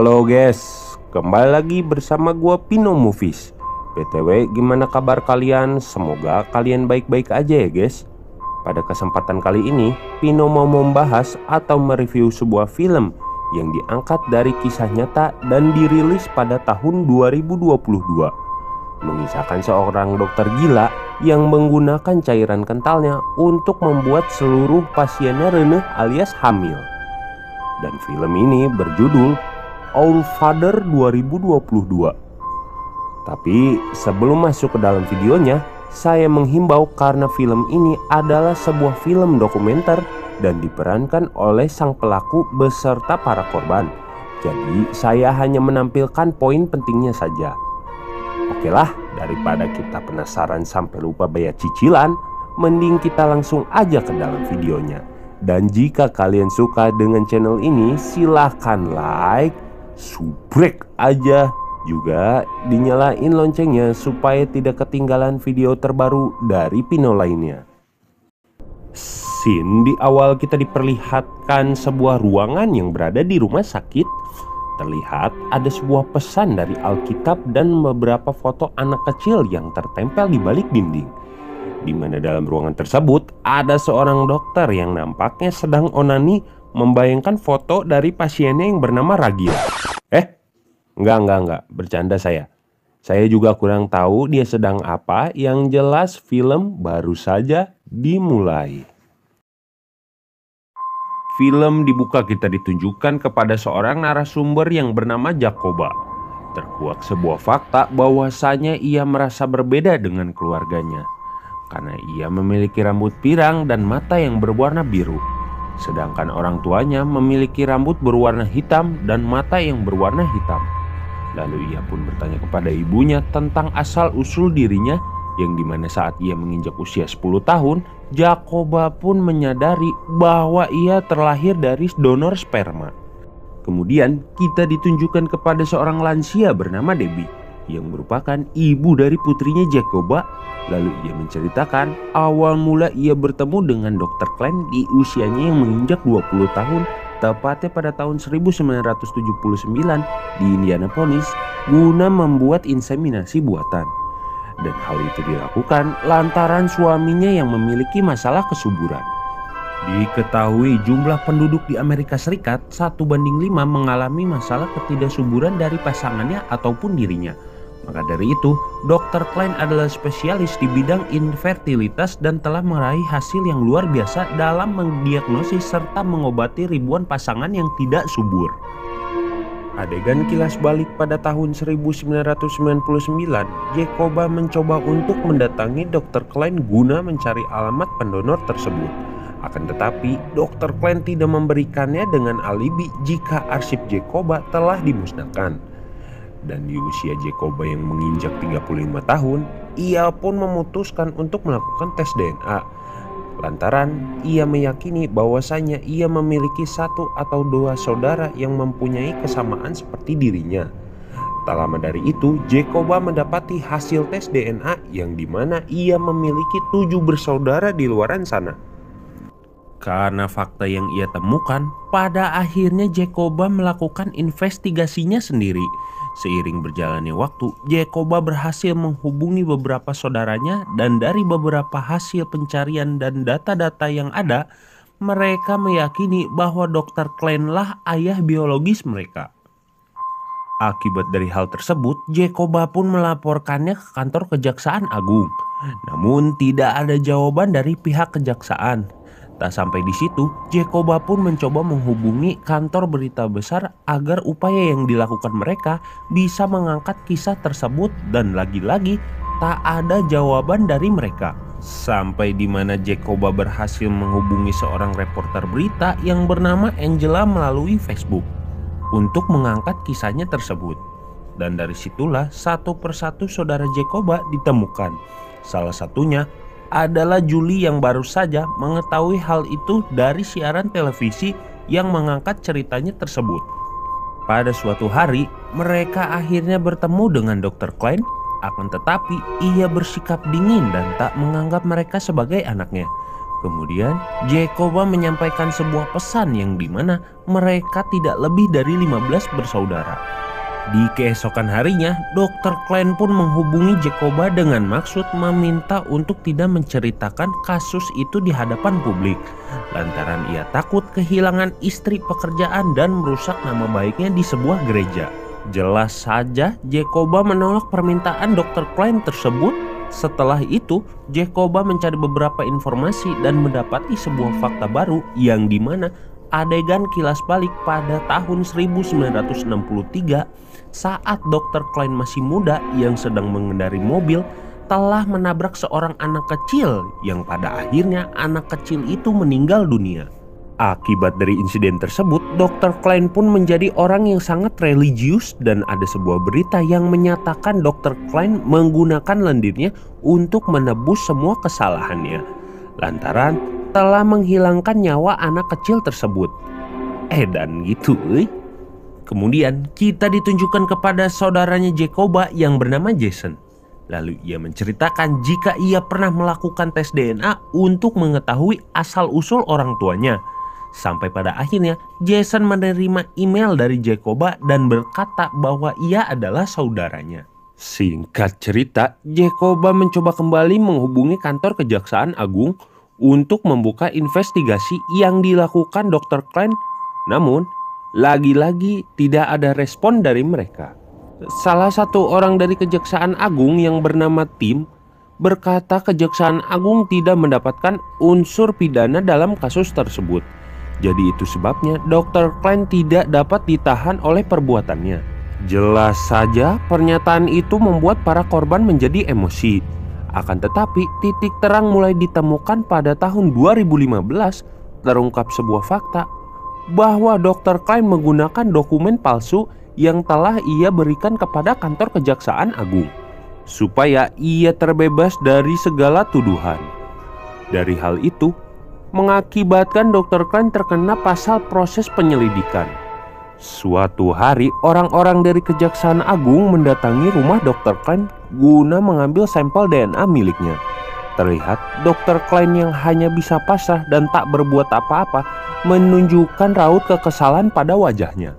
Halo guys, kembali lagi bersama gua Pino Movies. BTW gimana kabar kalian? Semoga kalian baik-baik aja ya guys. Pada kesempatan kali ini Pino mau membahas atau mereview sebuah film yang diangkat dari kisah nyata dan dirilis pada tahun 2022, mengisahkan seorang dokter gila yang menggunakan cairan kentalnya untuk membuat seluruh pasiennya reneh alias hamil. Dan film ini berjudul Our Father 2022. Tapi sebelum masuk ke dalam videonya, saya menghimbau karena film ini adalah sebuah film dokumenter dan diperankan oleh sang pelaku beserta para korban. Jadi saya hanya menampilkan poin pentingnya saja. Oke lah, daripada kita penasaran sampai lupa bayar cicilan, mending kita langsung aja ke dalam videonya. Dan jika kalian suka dengan channel ini, silahkan like, subrek aja, juga dinyalain loncengnya supaya tidak ketinggalan video terbaru dari Pino lainnya. Scene di awal kita diperlihatkan sebuah ruangan yang berada di rumah sakit. Terlihat ada sebuah pesan dari Alkitab dan beberapa foto anak kecil yang tertempel di balik dinding, di mana dalam ruangan tersebut ada seorang dokter yang nampaknya sedang onani membayangkan foto dari pasiennya yang bernama Ragil. Enggak, bercanda saya. Saya juga kurang tahu dia sedang apa, yang jelas film baru saja dimulai. Film dibuka kita ditunjukkan kepada seorang narasumber yang bernama Jacoba. Terkuak sebuah fakta bahwasanya ia merasa berbeda dengan keluarganya, karena ia memiliki rambut pirang dan mata yang berwarna biru. Sedangkan orang tuanya memiliki rambut berwarna hitam dan mata yang berwarna hitam. Lalu ia pun bertanya kepada ibunya tentang asal-usul dirinya, yang dimana saat ia menginjak usia 10 tahun, Jacoba pun menyadari bahwa ia terlahir dari donor sperma. Kemudian kita ditunjukkan kepada seorang lansia bernama Debbie, yang merupakan ibu dari putrinya Jacoba. Lalu ia menceritakan awal mula ia bertemu dengan Dr. Klein di usianya yang menginjak 20 tahun, tepatnya pada tahun 1979 di Indianapolis, guna membuat inseminasi buatan. Dan hal itu dilakukan lantaran suaminya yang memiliki masalah kesuburan. Diketahui jumlah penduduk di Amerika Serikat 1:5 mengalami masalah ketidaksuburan dari pasangannya ataupun dirinya. Maka dari itu, Dr. Klein adalah spesialis di bidang infertilitas dan telah meraih hasil yang luar biasa dalam mendiagnosis serta mengobati ribuan pasangan yang tidak subur. Adegan kilas balik pada tahun 1999, Jacoba mencoba untuk mendatangi Dr. Klein guna mencari alamat pendonor tersebut. Akan tetapi, Dr. Klein tidak memberikannya dengan alibi jika arsip Jacoba telah dimusnahkan. Dan di usia Jacoba yang menginjak 35 tahun, ia pun memutuskan untuk melakukan tes DNA. Lantaran ia meyakini bahwasanya ia memiliki 1 atau 2 saudara yang mempunyai kesamaan seperti dirinya. Tak lama dari itu, Jacoba mendapati hasil tes DNA yang dimana ia memiliki 7 bersaudara di luaran sana. Karena fakta yang ia temukan, pada akhirnya Jacoba melakukan investigasinya sendiri. Seiring berjalannya waktu, Jacoba berhasil menghubungi beberapa saudaranya, dan dari beberapa hasil pencarian dan data-data yang ada, mereka meyakini bahwa Dr. Klein lah ayah biologis mereka. Akibat dari hal tersebut, Jacoba pun melaporkannya ke kantor Kejaksaan Agung. Namun tidak ada jawaban dari pihak kejaksaan. Tak sampai di situ, Jacoba pun mencoba menghubungi kantor berita besar agar upaya yang dilakukan mereka bisa mengangkat kisah tersebut, dan lagi-lagi tak ada jawaban dari mereka. Sampai di mana Jacoba berhasil menghubungi seorang reporter berita yang bernama Angela melalui Facebook untuk mengangkat kisahnya tersebut. Dan dari situlah satu persatu saudara Jacoba ditemukan. Salah satunya adalah Julie yang baru saja mengetahui hal itu dari siaran televisi yang mengangkat ceritanya tersebut. Pada suatu hari, mereka akhirnya bertemu dengan Dr. Klein, akan tetapi ia bersikap dingin dan tak menganggap mereka sebagai anaknya. Kemudian Jacoba menyampaikan sebuah pesan yang dimana mereka tidak lebih dari 15 bersaudara. Di keesokan harinya, Dr. Klein pun menghubungi Jacoba dengan maksud meminta untuk tidak menceritakan kasus itu di hadapan publik, lantaran ia takut kehilangan istri, pekerjaan, dan merusak nama baiknya di sebuah gereja. Jelas saja Jacoba menolak permintaan Dr. Klein tersebut. Setelah itu, Jacoba mencari beberapa informasi dan mendapati sebuah fakta baru yang dimana adegan kilas balik pada tahun 1963 saat Dr. Klein masih muda yang sedang mengendari mobil telah menabrak seorang anak kecil yang pada akhirnya anak kecil itu meninggal dunia. Akibat dari insiden tersebut, Dr. Klein pun menjadi orang yang sangat religius dan ada sebuah berita yang menyatakan Dr. Klein menggunakan lendirnya untuk menebus semua kesalahannya lantaran telah menghilangkan nyawa anak kecil tersebut. Dan gitu. Kemudian kita ditunjukkan kepada saudaranya Jacoba yang bernama Jason. Lalu ia menceritakan jika ia pernah melakukan tes DNA untuk mengetahui asal-usul orang tuanya. Sampai pada akhirnya Jason menerima email dari Jacoba dan berkata bahwa ia adalah saudaranya. Singkat cerita, Jacoba mencoba kembali menghubungi kantor Kejaksaan Agung untuk membuka investigasi yang dilakukan Dr. Klein. Namun, lagi-lagi tidak ada respon dari mereka. Salah satu orang dari Kejaksaan Agung yang bernama Tim berkata Kejaksaan Agung tidak mendapatkan unsur pidana dalam kasus tersebut. Jadi itu sebabnya Dr. Klein tidak dapat ditahan oleh perbuatannya. Jelas saja pernyataan itu membuat para korban menjadi emosi. Akan tetapi titik terang mulai ditemukan pada tahun 2015. Terungkap sebuah fakta bahwa Dr. Klein menggunakan dokumen palsu yang telah ia berikan kepada kantor Kejaksaan Agung supaya ia terbebas dari segala tuduhan. Dari hal itu mengakibatkan Dr. Klein terkena pasal proses penyelidikan. Suatu hari orang-orang dari Kejaksaan Agung mendatangi rumah Dr. Klein guna mengambil sampel DNA miliknya. Terlihat Dr. Klein yang hanya bisa pasrah dan tak berbuat apa-apa menunjukkan raut kekesalan pada wajahnya.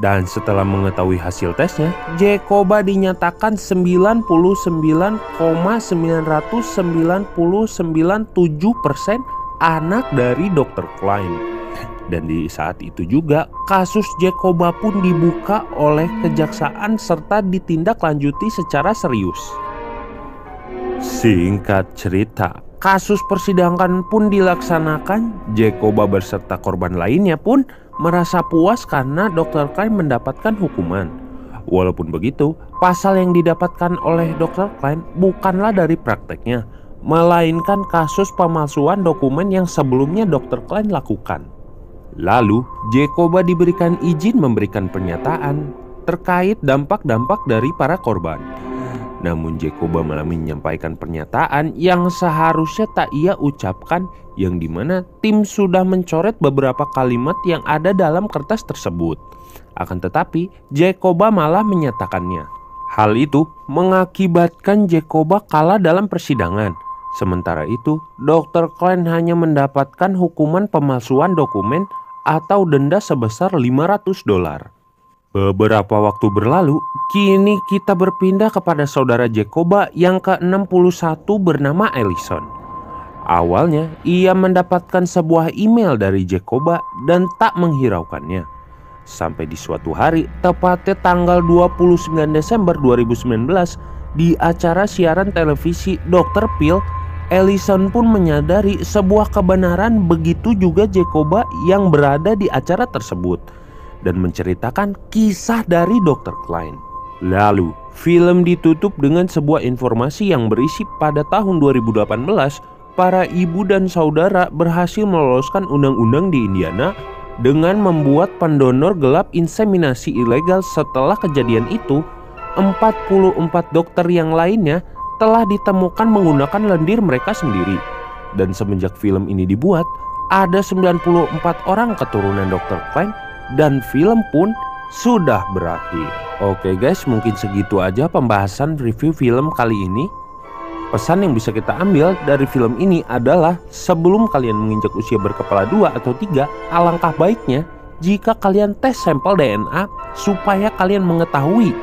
Dan setelah mengetahui hasil tesnya, Jacoba dinyatakan 99,99997% anak dari Dr. Klein. Dan di saat itu juga kasus Jacoba pun dibuka oleh kejaksaan serta ditindaklanjuti secara serius. Singkat cerita, kasus persidangan pun dilaksanakan. Jacoba beserta korban lainnya pun merasa puas karena Dr. Klein mendapatkan hukuman. Walaupun begitu, pasal yang didapatkan oleh Dr. Klein bukanlah dari prakteknya, melainkan kasus pemalsuan dokumen yang sebelumnya Dr. Klein lakukan. Lalu, Jacoba diberikan izin memberikan pernyataan terkait dampak-dampak dari para korban. Namun Jacoba malah menyampaikan pernyataan yang seharusnya tak ia ucapkan, yang dimana tim sudah mencoret beberapa kalimat yang ada dalam kertas tersebut. Akan tetapi Jacoba malah menyatakannya. Hal itu mengakibatkan Jacoba kalah dalam persidangan. Sementara itu Dr. Klein hanya mendapatkan hukuman pemalsuan dokumen atau denda sebesar $500. Beberapa waktu berlalu, kini kita berpindah kepada saudara Jacoba yang ke-61 bernama Ellison. Awalnya, ia mendapatkan sebuah email dari Jacoba dan tak menghiraukannya. Sampai di suatu hari, tepatnya tanggal 29 Desember 2019, di acara siaran televisi Dr. Phil, Ellison pun menyadari sebuah kebenaran, begitu juga Jacoba yang berada di acara tersebut, dan menceritakan kisah dari Dr. Klein. Lalu, film ditutup dengan sebuah informasi yang berisi pada tahun 2018, para ibu dan saudara berhasil meloloskan undang-undang di Indiana dengan membuat pendonor gelap inseminasi ilegal. Setelah kejadian itu, 44 dokter yang lainnya telah ditemukan menggunakan lendir mereka sendiri. Dan semenjak film ini dibuat, ada 94 orang keturunan Dr. Klein dan film pun sudah berakhir. Oke guys, mungkin segitu aja pembahasan review film kali ini. Pesan yang bisa kita ambil dari film ini adalah sebelum kalian menginjak usia berkepala 2 atau 3, alangkah baiknya jika kalian tes sampel DNA supaya kalian mengetahui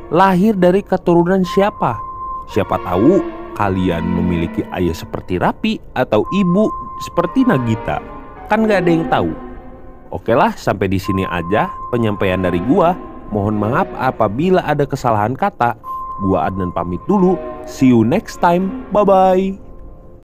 lahir dari keturunan siapa. Siapa tahu kalian memiliki ayah seperti Rapi atau ibu seperti Nagita. Kan gak ada yang tahu. Oke lah, sampai di sini aja penyampaian dari gua. Mohon maaf apabila ada kesalahan kata. Gua Adnan pamit dulu. See you next time. Bye-bye.